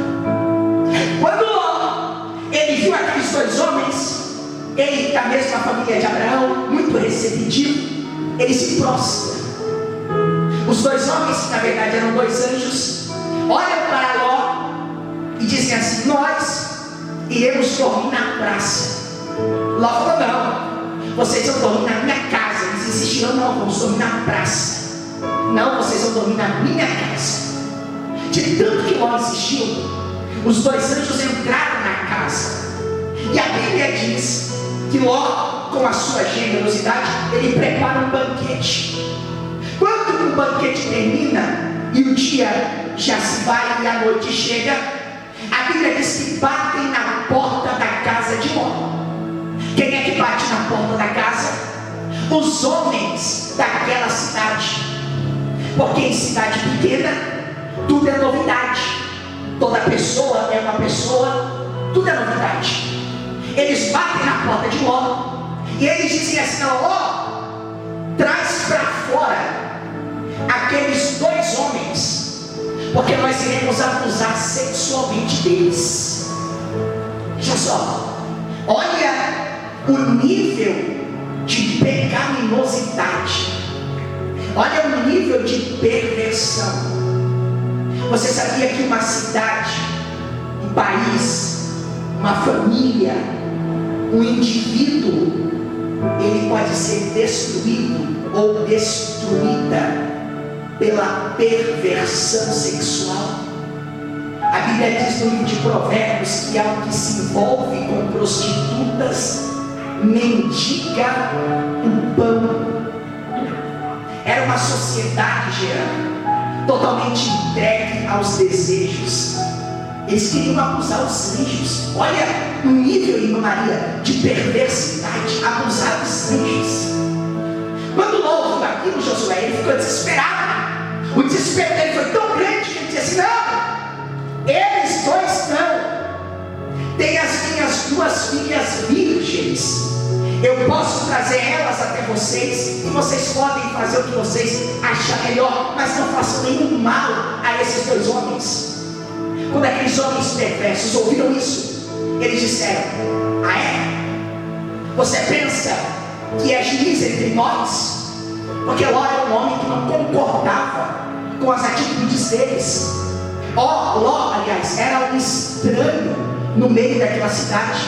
Quando Ló, ele viu aqueles 2 homens, ele da mesma família de Abraão, muito receptivo, ele se prostra. Os 2 homens, na verdade eram 2 anjos, olham para Ló e dizem assim: nós iremos dormir na praça. Ló falou: não, vocês vão dormir na minha casa. Eles insistiram: não, vamos dormir na praça. Não, vocês vão dormir na minha casa. De tanto que Ló insistiu, os 2 anjos entraram na casa. E a Bíblia diz que Ló, com a sua generosidade, ele prepara um banquete. Quando o banquete termina e o dia já se vai e a noite chega, a Bíblia diz que batem na porta da casa de Ló. Quem é que bate na porta da casa? Os homens daquela cidade. Porque em cidade pequena tudo é novidade. Toda pessoa é uma pessoa, tudo é novidade. Eles batem na porta de Ló e eles dizem assim: Ló, traz para fora aqueles 2 homens, porque nós iremos abusar sexualmente deles. Veja só, olha o nível de pecaminosidade, olha o nível de perversão. Você sabia que uma cidade, um país, uma família, um indivíduo, ele pode ser destruído ou destruída pela perversão sexual? A Bíblia diz no livro de Provérbios que ao que se envolve com prostitutas, mendiga o pão. Era uma sociedade, Jean, totalmente entregue aos desejos. Eles queriam abusar os anjos. Olha o nível, irmã Maria, de perversidade, abusar dos anjos. Quando Ló ouviu aquilo, Josué, ele ficou desesperado. O desespero dele foi tão grande que ele disse assim: não, eles 2 não. Tem as minhas 2 filhas virgens. Eu posso trazer elas até vocês, e vocês podem fazer o que vocês acharem melhor, mas não façam nenhum mal a esses 2 homens. Quando aqueles homens perversos ouviram isso, eles disseram: ah é? Você pensa que é juiz entre nós? Porque Ló era um homem que não concordava com as atitudes deles. Ló, aliás, era um estranho no meio daquela cidade.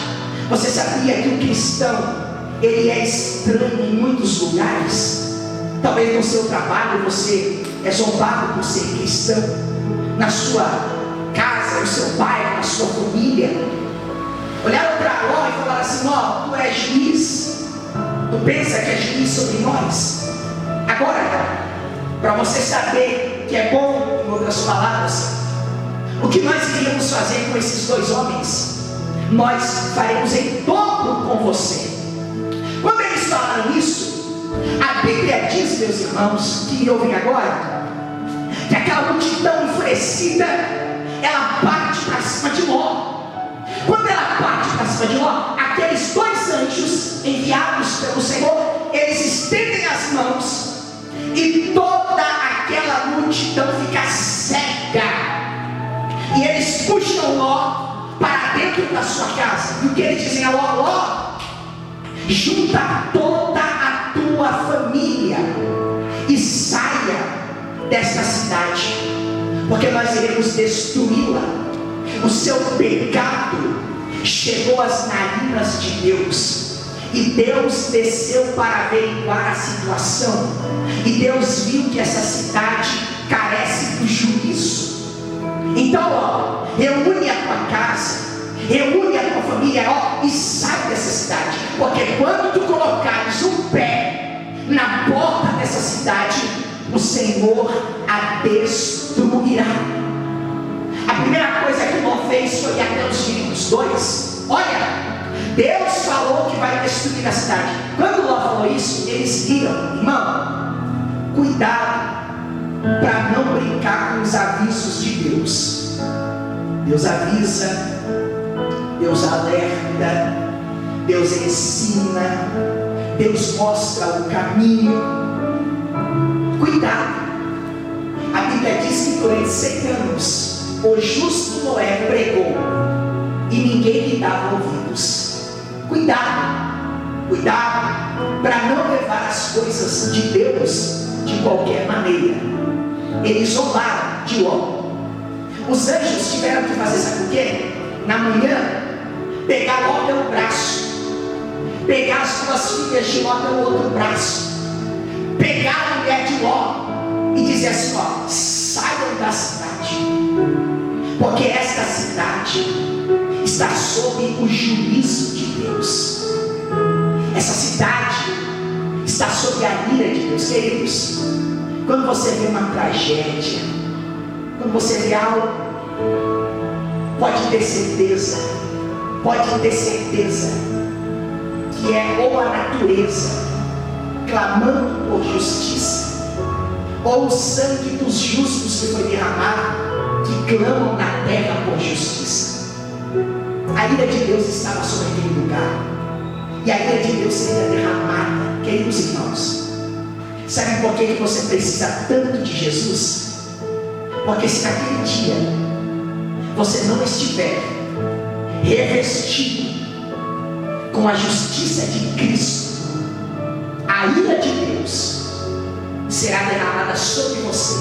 Você sabia que o cristão, ele é estranho em muitos lugares? Talvez no seu trabalho você é zombado por ser cristão, na sua casa, no seu bairro, na sua família. Olharam para Ló e falaram assim: Ló, tu és juiz, tu pensa que é juiz sobre nós? Agora, para você saber que é bom, em outras palavras, o que nós iríamos fazer com esses 2 homens? Nós faremos em dobro com você. Quando eles falaram isso, a Bíblia diz, meus irmãos, que me ouvem agora, que aquela multidão enfurecida, ela parte para cima de Ló. Quando ela parte para cima de Ló, aqueles 2 anjos enviados pelo Senhor, eles estendem as mãos e toda aquela multidão fica cega. E eles puxam Ló para dentro da sua casa. E o que eles dizem a Ló? Ló, junta toda a tua família e saia desta cidade, porque nós iremos destruí-la. O seu pecado chegou às narinas de Deus, e Deus desceu para averiguar a situação, e Deus viu que essa cidade carece do juízo. Então, reúne a tua casa, reúne a tua família, e sai dessa cidade, porque quando tu colocares o pé na porta dessa cidade, o Senhor a destruirá. 2. Olha, Deus falou que vai destruir a cidade. Quando Ló falou isso, eles riram. Irmão, cuidado para não brincar com os avisos de Deus. Deus avisa, Deus alerta, Deus ensina, Deus mostra o caminho. Cuidado. A Bíblia diz que durante 100 anos o justo Noé pregou e ninguém lhe dava ouvidos. Cuidado para não levar as coisas de Deus de qualquer maneira. Eles zombaram de Ló. Os anjos tiveram que fazer, sabe o quê? Na manhã, pegar Ló pelo braço, pegar as duas filhas de Ló pelo outro braço, pegar a mulher de Ló e dizer assim: ó, saiam da cidade, porque esta cidade está sob o juízo de Deus. Essa cidade está sob a ira de Deus. Queridos, quando você vê uma tragédia, quando você vê algo, pode ter certeza que é ou a natureza clamando por justiça, ou o sangue dos justos que foi derramado, que clamam na terra por justiça. A ira de Deus estava sobre aquele lugar, e a ira de Deus seria derramada. Queridos irmãos, sabe por que você precisa tanto de Jesus? Porque se naquele dia você não estiver revestido com a justiça de Cristo, a ira de Deus será derramada sobre você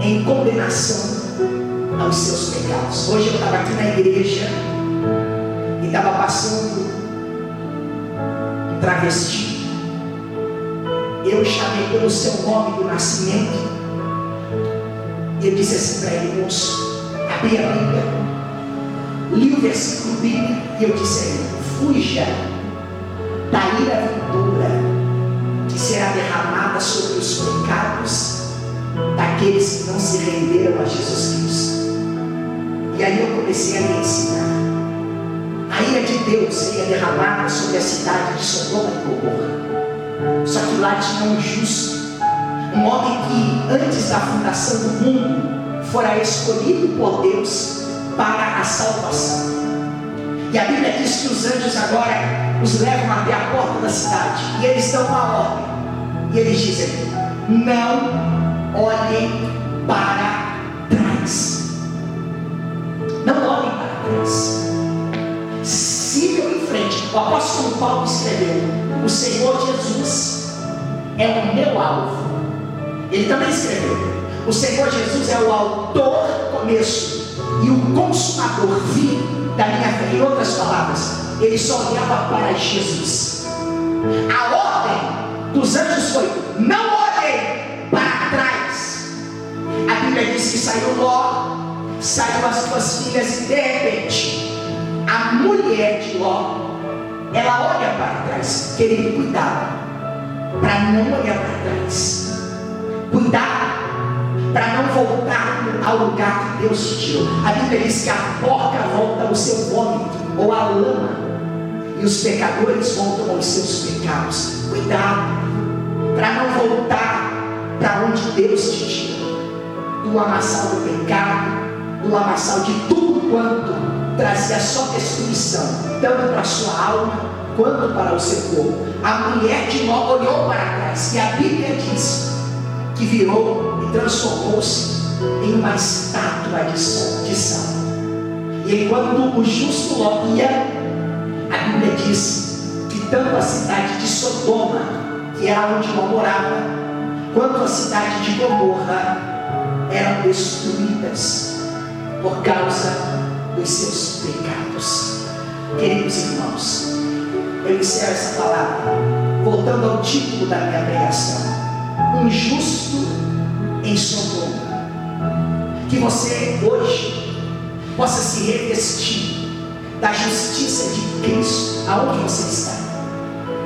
em condenação aos seus pecados. Hoje eu estava aqui na igreja e estava passando um travesti. Eu chamei pelo seu nome do nascimento e eu disse assim para ele: moço, abri a Bíblia, li o versículo bíblico e eu disse a ele: fuja da ira vindoura que será derramada sobre os pecados daqueles que não se renderam a Jesus Cristo. E aí eu comecei a me ensinar. A ira de Deus seria derramada sobre a cidade de Sodoma e Gomorra. Só que lá tinha um justo, um homem que antes da fundação do mundo fora escolhido por Deus para a salvação. E a Bíblia diz que os anjos agora os levam até a porta da cidade e eles dão uma ordem. E eles dizem: não olhem para trás. Não olhem para trás. Sigam em frente. O apóstolo Paulo escreveu: o Senhor Jesus é o meu alvo. Ele também escreveu: o Senhor Jesus é o autor, começo, e o consumador, fim da minha fé. Em outras palavras, ele só olhava para Jesus. A ordem dos anjos foi: não olhem para trás. A Bíblia diz que saiu Ló, saiu as duas filhas, e de repente a mulher de Ló, ela olha para trás. Querido, cuidado para não olhar para trás. Cuidado para não voltar ao lugar que Deus te tirou. A Bíblia diz que a porca volta ao seu vômito, ou à lama, e os pecadores voltam aos seus pecados. Cuidado para não voltar para onde Deus te tirou, do lamaçal do pecado, do lamaçal de tudo quanto trazia só destruição, tanto para a sua alma quanto para o seu corpo. A mulher de Ló olhou para trás, e a Bíblia diz que virou e transformou-se em uma estátua de sal. E enquanto o justo Ló ia, a Bíblia diz que tanto a cidade de Sodoma, que era onde Ló morava, quanto a cidade de Gomorra eram destruídas por causa dos seus pecados. Queridos irmãos, eu encerro essa palavra voltando ao título da minha pregação: um justo em Sodoma. Que você hoje possa se revestir da justiça de Cristo aonde você está,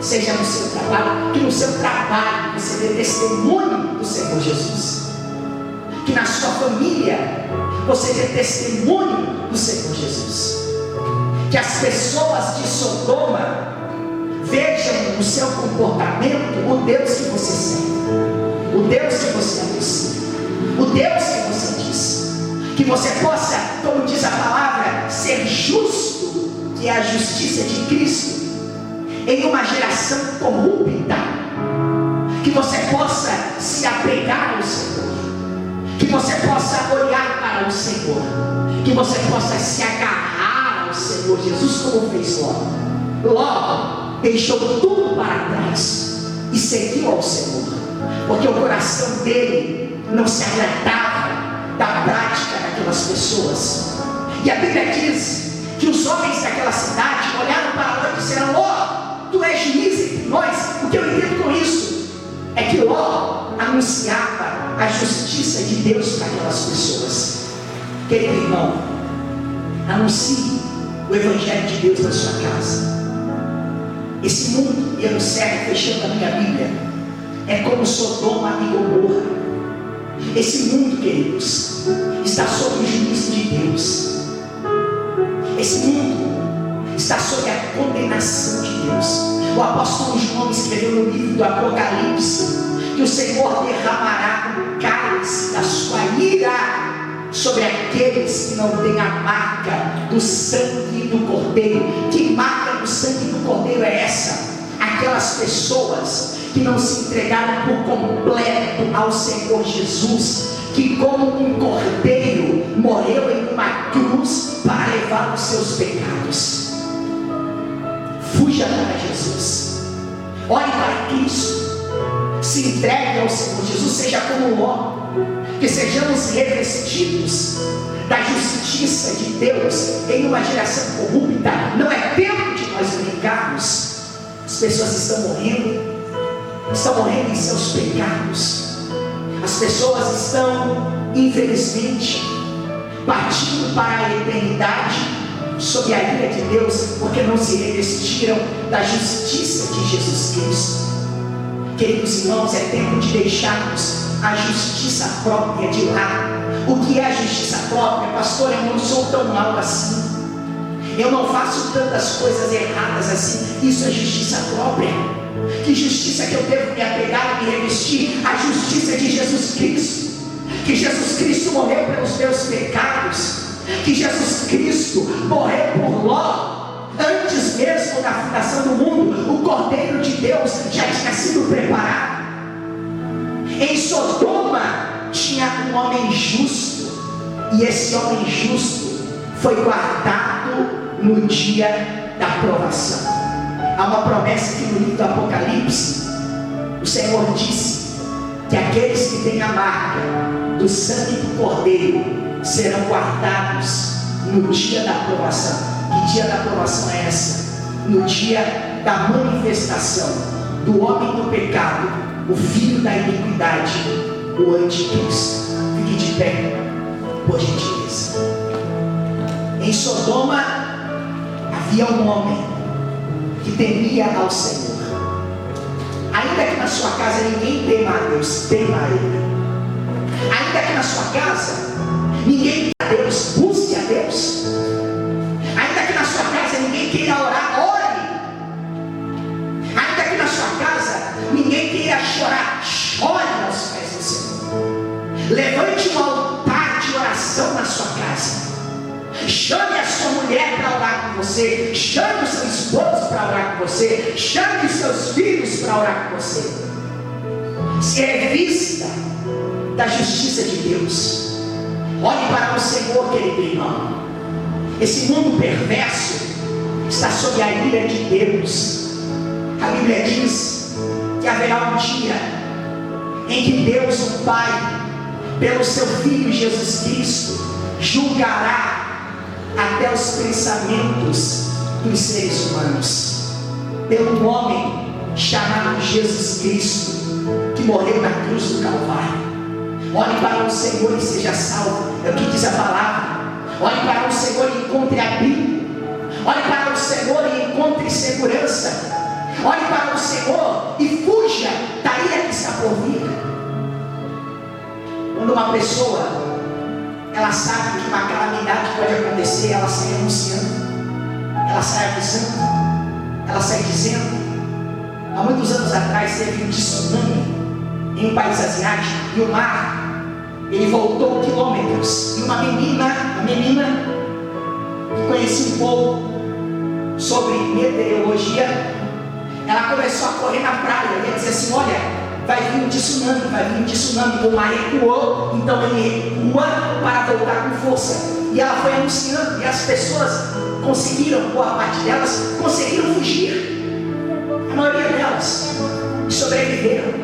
seja no seu trabalho, que no seu trabalho você dê testemunho do Senhor Jesus, que na sua família você dê testemunho do Senhor Jesus, que as pessoas de Sodoma vejam no seu comportamento o Deus que você serve, o Deus que você anuncia, o Deus que você diz. Que você possa, como diz a palavra, ser justo, que é a justiça de Cristo, em uma geração corrupta. Que você possa se apegar ao Senhor, que você possa olhar para o Senhor, que você possa se agarrar ao Senhor Jesus, como fez Ló. Ló deixou tudo para trás e seguiu ao Senhor, porque o coração dele não se agradava da prática daquelas pessoas. E a Bíblia diz que os homens daquela cidade olharam para Ló e disseram: Ló, tu és juiz entre nós. O que eu entendo com isso é que Ló anunciava a justiça de Deus para aquelas pessoas. Querido irmão, anuncie o Evangelho de Deus na sua casa. Esse mundo, e eu encerro fechando a minha Bíblia, é como Sodoma e Gomorra. Esse mundo, queridos, está sob o juízo de Deus. Esse mundo está sob a condenação de Deus. O apóstolo João escreveu no livro do Apocalipse que o Senhor derramará o cálice da sua ira sobre aqueles que não têm a marca do sangue do Cordeiro. Que marca do sangue do Cordeiro é essa? Aquelas pessoas que não se entregaram por completo ao Senhor Jesus, que como um cordeiro morreu em uma cruz para levar os seus pecados. Fuja para Jesus, olhe para Cristo, se entregue ao Senhor Jesus, seja como Ló, que sejamos revestidos da justiça de Deus em uma geração corrupta. Não é tempo de nós brincarmos. As pessoas estão morrendo em seus pecados. As pessoas estão, infelizmente, partindo para a eternidade sob a ira de Deus, porque não se revestiram da justiça de Jesus Cristo. Queridos irmãos, é tempo de deixarmos a justiça própria de lado. O que é a justiça própria? Pastor, eu não sou tão mal assim, eu não faço tantas coisas erradas assim. Isso é justiça própria. Que justiça que eu devo me apegar e me revestir? A justiça de Jesus Cristo. Que Jesus Cristo morreu pelos meus pecados, que Jesus Cristo morreu por Ló. Antes mesmo da fundação do mundo, o Cordeiro de Deus já tinha sido preparado. Em Sodoma tinha um homem justo, e esse homem justo foi guardado no dia da provação. Há uma promessa que no livro do Apocalipse o Senhor disse que aqueles que têm a marca do sangue do Cordeiro serão guardados no dia da aprovação. Que dia da aprovação é essa? No dia da manifestação do homem do pecado, o filho da iniquidade, o anticristo. Fique de pé, por gentileza. Em Sodoma havia um homem que temia ao Senhor. Ainda que na sua casa ninguém tema a Deus, tema a Ele. Ainda que na sua casa ninguém a Deus, busque a Deus. Ainda que na sua casa ninguém queira orar, ore. Ainda que na sua casa ninguém queira chorar, chore aos pés do Senhor. Levante um altar de oração na sua casa. Chame a sua mulher para orar com você. Chame o seu esposo para orar com você. Chame os seus filhos para orar com você. Se revista da justiça de Deus. Olhe para o Senhor, querido irmão. Esse mundo perverso está sob a ira de Deus. A Bíblia diz que haverá um dia em que Deus, o Pai, pelo seu Filho Jesus Cristo, julgará até os pensamentos dos seres humanos, pelo homem chamado Jesus Cristo, que morreu na cruz do Calvário. Olhe para o Senhor e seja salvo, é o que diz a palavra. Olhe para o Senhor e encontre abrigo. Olhe para o Senhor e encontre segurança. Olhe para o Senhor e fuja da ira que está por vir. Quando uma pessoa ela sabe que uma calamidade pode acontecer, ela sai anunciando, ela sai avisando, ela sai dizendo. Há muitos anos atrás teve um tsunami em um país asiático, e o mar, ele voltou quilômetros, e uma menina que conhecia um pouco sobre meteorologia, ela começou a correr na praia, e ela dizia assim: olha, vai vir um tsunami, o mar recuou, então ele recua para voltar com força. E ela foi anunciando, e as pessoas conseguiram, boa parte delas, conseguiram fugir. A maioria delas sobreviveram.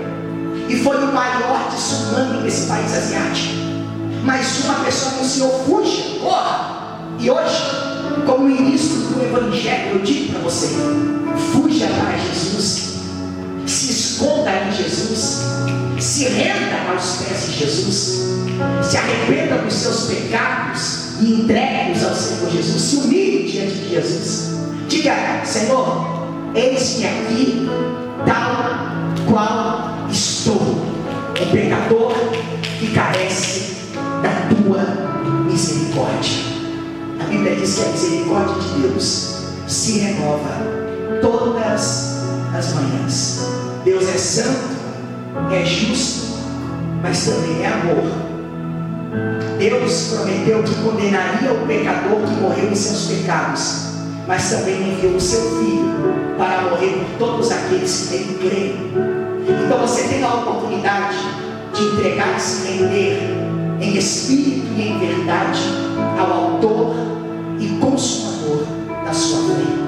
E foi o maior tsunami desse país asiático. Mas uma pessoa anunciou: fuja, corra. E hoje, como ministro do Evangelho, eu digo para você: fuja para Jesus, se esconda em Jesus, se renda aos pés de Jesus, se arrependa dos seus pecados e entregue-os ao Senhor Jesus, se humilhe diante de Jesus. Diga: Senhor, eis-me aqui, tal qual estou, um pecador que carece da tua misericórdia. A Bíblia diz que a misericórdia de Deus se renova todas as manhãs. Deus é santo, é justo, mas também é amor. Deus prometeu que condenaria o pecador que morreu em seus pecados, mas também enviou o seu Filho para morrer por todos aqueles que nele creem. Então você tem a oportunidade de entregar e se render em espírito e em verdade ao autor e consumador da sua fé.